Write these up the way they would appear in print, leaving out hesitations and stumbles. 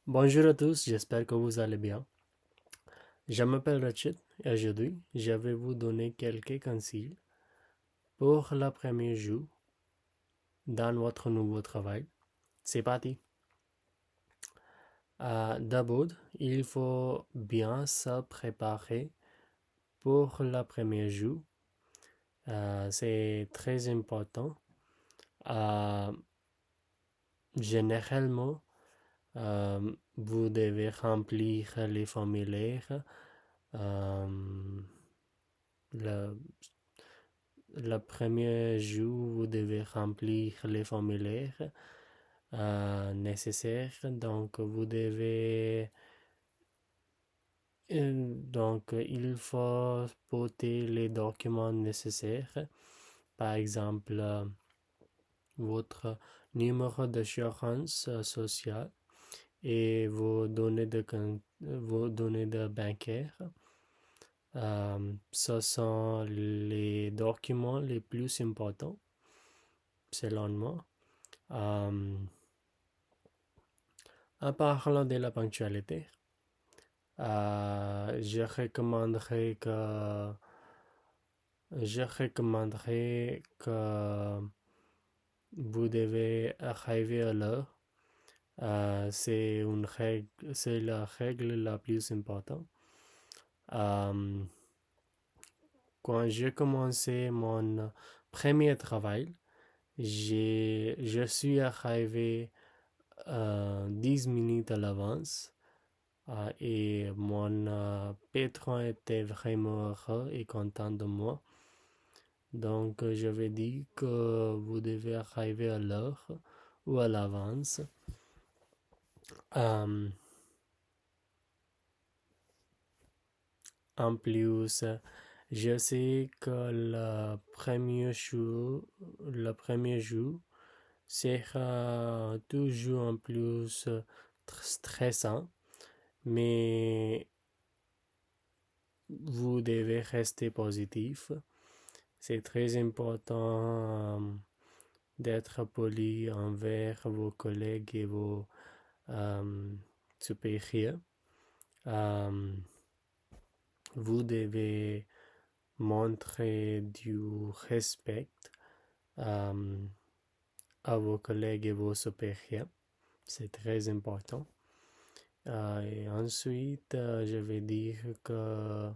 Bonjour à tous, j'espère que vous allez bien. Je m'appelle Rachid et aujourd'hui, je vais vous donner quelques conseils pour le premier jour dans votre nouveau travail. C'est parti. D'abord, il faut bien se préparer pour le premier jour. C'est très important. Euh, Généralement, vous devez remplir les formulaires. Euh, le Le premier jour, vous devez remplir les formulaires nécessaires. Donc, il faut porter les documents nécessaires. Par exemple, votre numéro d'assurance sociale et vos données de bancaire. Ce sont les documents les plus importants, selon moi. Euh, En parlant de la ponctualité, je recommanderais que vous devez arriver à l'heure. C'est la règle la plus importante. Euh, Quand j'ai commencé mon premier travail, je suis arrivé 10 minutes à l'avance. Et mon patron était vraiment heureux et content de moi. Donc, je vais dire que vous devez arriver à l'heure ou à l'avance. Euh, En plus, je sais que le premier jour sera toujours en plus stressant, mais vous devez rester positif. C'est très important d'être poli envers vos collègues et vos euh, supérieurs. Euh, vous devez montrer du respect euh, à vos collègues et vos supérieurs. C'est très important. Et ensuite, je vais dire que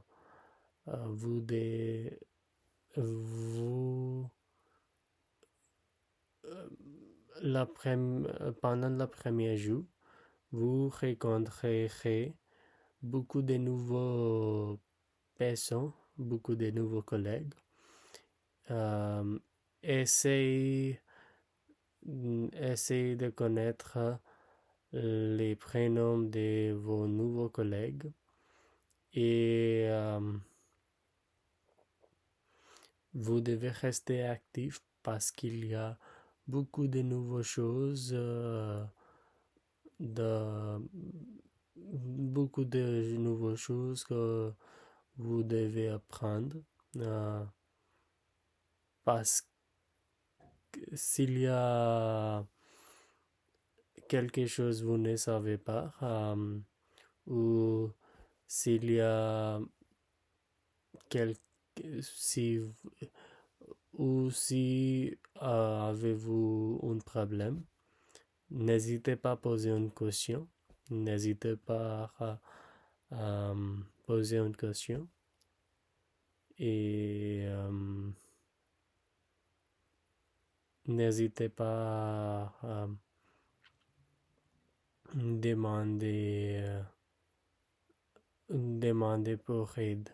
vous, vous pendant le premier jour, vous rencontrerez beaucoup de nouveaux personnes, beaucoup de nouveaux collègues. Euh, essayez, essayez de connaître les prénoms de vos nouveaux collègues et vous devez rester actif parce qu'il y a beaucoup de nouvelles choses, de, beaucoup de nouvelles choses que vous devez apprendre. euh, Parce que s'il y a quelque chose que vous ne savez pas, ou s'il y a quel, si, ou si avez-vous un problème, n'hésitez pas à poser une question. N'hésitez pas à poser une question. Et n'hésitez pas à demander, demander pour aide.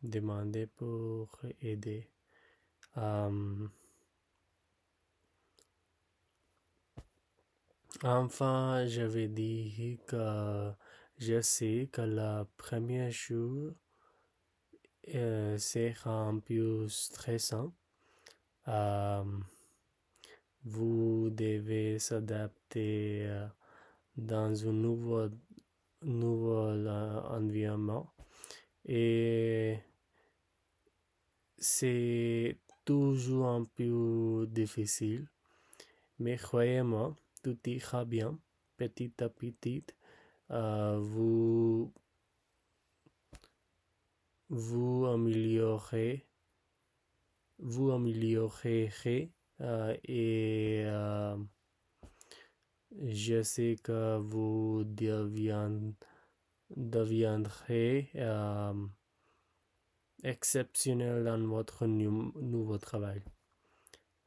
Demander pour aider. Euh, Enfin, je vais dire que je sais que le premier jour sera un peu stressant. Euh, Vous devez s'adapter dans un nouveau environnement et c'est toujours un peu difficile, mais croyez-moi, tout ira bien, petit à petit. Vous vous améliorez, vous améliorerez et je sais que vous deviendrez exceptionnel dans votre nouveau travail.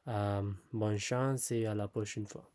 Bonne chance et à la prochaine fois.